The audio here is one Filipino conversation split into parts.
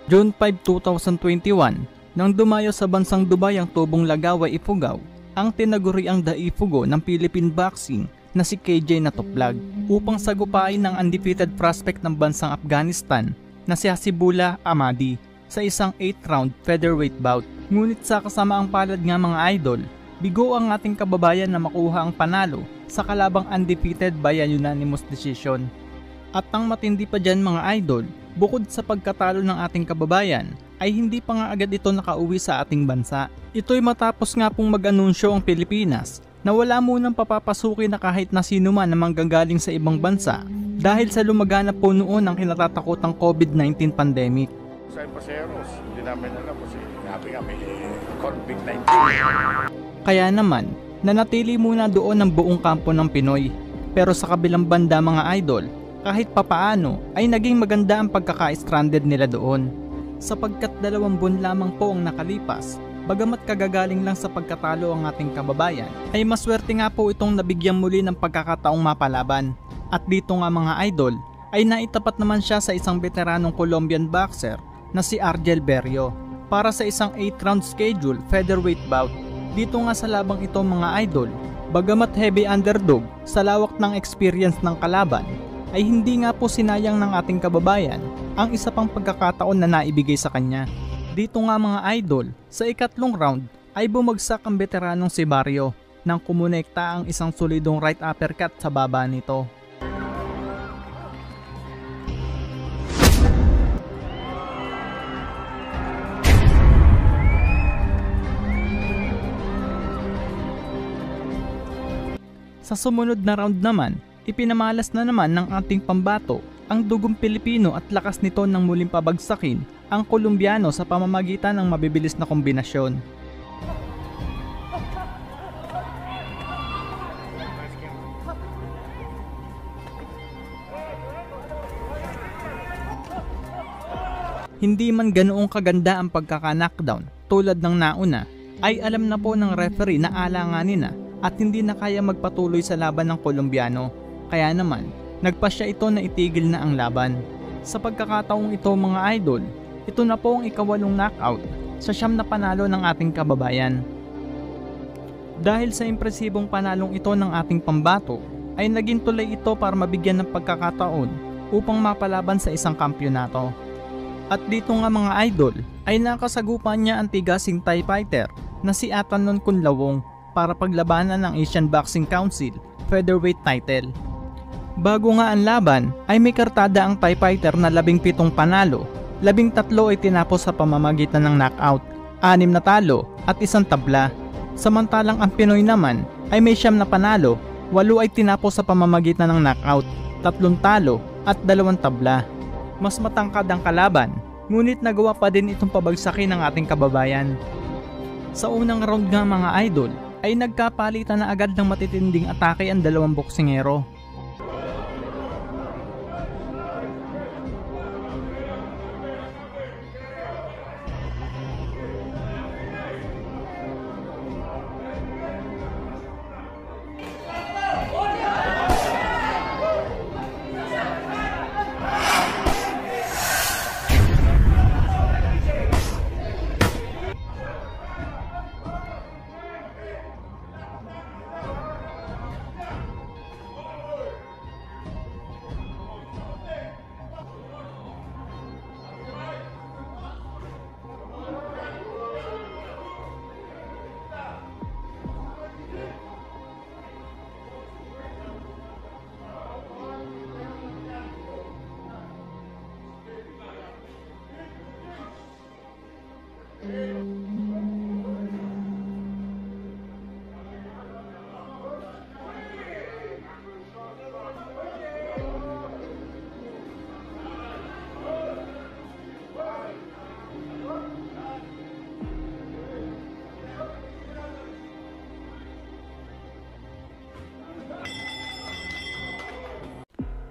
June 5, 2021, nang dumayo sa bansang Dubai ang tubong Lagaway Ifugao, ang tinaguriang daifugo ng Philippine boxing na si KJ Natuplag upang sagupain ng undefeated prospect ng bansang Afghanistan na si Hasibullah Ahmadi sa isang 8-round featherweight bout. Ngunit sa kasamaang palad nga mga idol, bigo ang ating kababayan na makuha ang panalo sa kalabang undefeated by a unanimous decision. At ang matindi pa dyan mga idol, bukod sa pagkatalo ng ating kababayan, ay hindi pa nga agad ito nakauwi sa ating bansa. Ito'y matapos nga pong mag-anunsyo ang Pilipinas na wala munang papapasukin na kahit na sino man na manggagaling sa ibang bansa dahil sa lumaganap po noon ang kinatatakotang COVID-19 pandemic. Sa paseros, hindi namin alam kasi may COVID-19. Kaya naman, nanatili muna doon ang buong kampo ng Pinoy. Pero sa kabilang banda mga idol, kahit papaano ay naging maganda ang pagkaka-stranded nila doon. Sapagkat 2 buwan lamang po ang nakalipas, bagamat kagagaling lang sa pagkatalo ang ating kababayan, ay maswerte nga po itong nabigyan muli ng pagkakataong mapalaban. At dito nga mga idol, ay naitapat naman siya sa isang veteranong Colombian boxer na si Argel Berrio para sa isang 8-round schedule featherweight bout. Dito nga sa labang ito mga idol, bagamat heavy underdog sa lawak ng experience ng kalaban, ay hindi nga po sinayang ng ating kababayan ang isa pang pagkakataon na naibigay sa kanya. Dito nga mga idol, sa ikatlong round ay bumagsak ang veteranong si Barrio nang kumonekta ang isang solidong right uppercut sa baba nito. Sa sumunod na round naman, ipinamalas na naman ng ating pambato ang dugong Pilipino at lakas nito nang muling pabagsakin ang Colombiano sa pamamagitan ng mabibilis na kombinasyon. Hindi man ganoong kaganda ang pagkaka-knockdown tulad ng nauna, ay alam na po ng referee na alanganin na at hindi na kaya magpatuloy sa laban ng Colombiano. Kaya naman, nagpasya ito na itigil na ang laban. Sa pagkakataong ito mga idol, ito na po ang ika-8 knockout sa 9 na panalo ng ating kababayan. Dahil sa impresibong panalong ito ng ating pambato, ay naging tulay ito para mabigyan ng pagkakataon upang mapalaban sa isang kampyonato. At dito nga mga idol, ay nakasagupan niya ang tigasing Thai fighter na si Atanon Kunlawong para paglabanan ng Asian Boxing Council featherweight title. Bago nga ang laban, ay may kartada ang Thai fighter na 17 panalo, 13 ay tinapos sa pamamagitan ng knockout, 6 na talo at 1 tabla. Samantalang ang Pinoy naman ay may 9 na panalo, 8 ay tinapos sa pamamagitan ng knockout, 3 talo at 2 tabla. Mas matangkad ang kalaban, ngunit nagawa pa din itong pabagsakin ng ating kababayan. Sa unang round nga mga idol, ay nagkapalitan na agad ng matitinding atake ang 2 boksingero.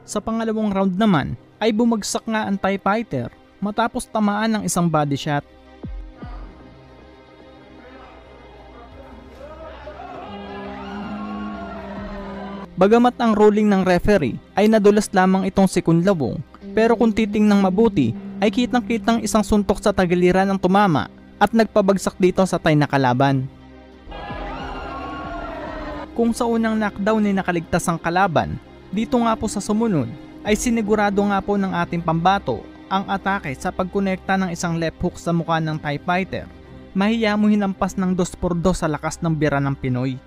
Sa pangalawang round naman ay bumagsak nga ang Thai fighter matapos tamaan ng isang body shot. Bagamat ang ruling ng referee ay nadulas lamang itong si Kunlawong, pero kung titingnang mabuti ay kitang-kitang isang suntok sa tagiliran ang tumama at nagpabagsak dito sa Thai na kalaban. Kung sa unang knockdown ay nakaligtas ang kalaban, dito nga po sa sumunod ay sinigurado nga po ng ating pambato ang atake sa pagkonekta ng isang left hook sa mukha ng Thai fighter. Mahiya mo hinampas ng 2x2 sa lakas ng bira ng Pinoy.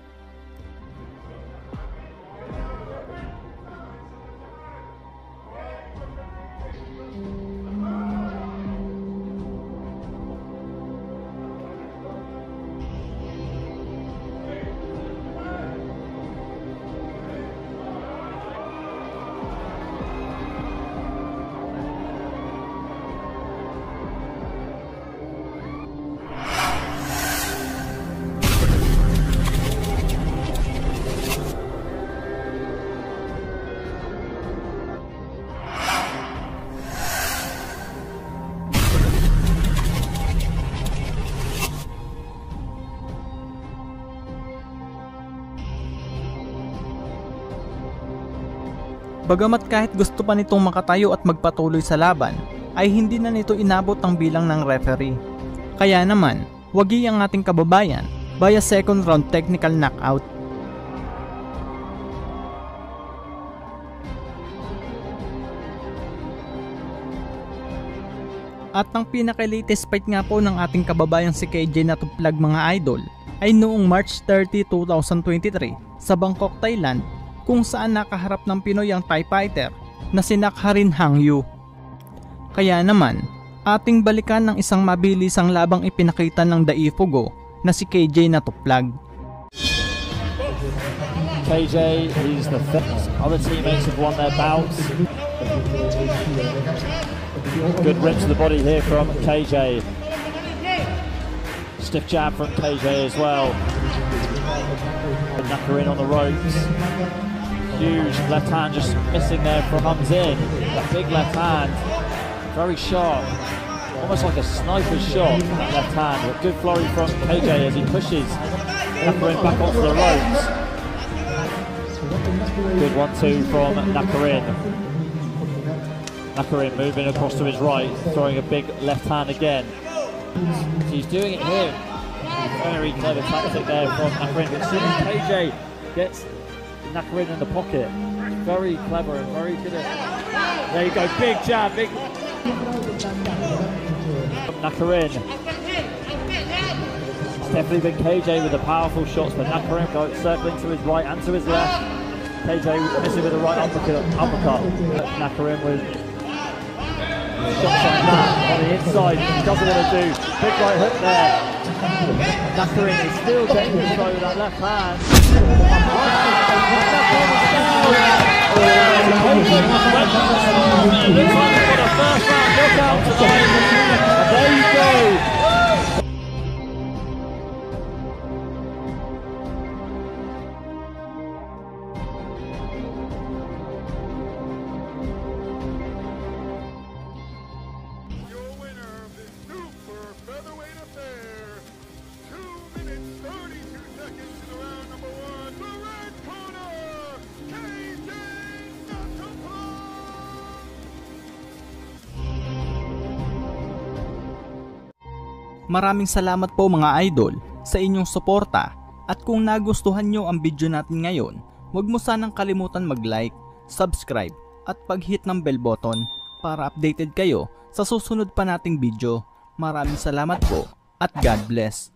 Bagamat kahit gusto pa nitong makatayo at magpatuloy sa laban, ay hindi na nito inabot ang bilang ng referee. Kaya naman, wagi ang ating kababayan via second round technical knockout. At ang pinaka-latest fight nga po ng ating kababayang si KJ na tuplag mga idol ay noong March 30, 2023 sa Bangkok, Thailand, kung saan nakaharap ng Pinoy ang Thai fighter na si Nakharin Hangyu. Kaya naman, ating balikan ng isang mabilisang labang ipinakita ng Daifugo na si KJ na tuplag. KJ, he's the first. Other teammates have won their bouts. Good rip to the body here from KJ. Stiff jab from KJ as well. Nakharin on the ropes. Huge left hand just missing there from comes in. That big left hand, very sharp, almost like a sniper's shot. That left hand, a good flurry from KJ as he pushes Nakharin back onto the ropes. Good 1-2 from Nakharin. Nakharin moving across to his right, throwing a big left hand again. He's doing it here. Very clever tactic there from Nakharin. But as soon as KJ gets Nakharin in the pocket, very clever and very good at. There you go, big jab, big. Nakharin. It's definitely been KJ with the powerful shots, but Nakharin goes circling to his right and to his left. KJ missing with the right uppercut. Nakharin with shots like that on the inside. He doesn't want to do big right hook there. Nakharin is still getting control with that left hand. Looks like we've got a first round knockout tonight. And there you go. Your winner of this super featherweight affair. 2 minutes 32 seconds to the round number 1. The red corner, KJ Nakharin. Maraming salamat po mga idol sa inyong suporta, at kung nagustuhan nyo ang video natin ngayon, huwag mo sanang kalimutan mag-like, subscribe at pag-hit ng bell button para updated kayo sa susunod pa nating video. Maraming salamat po at God bless.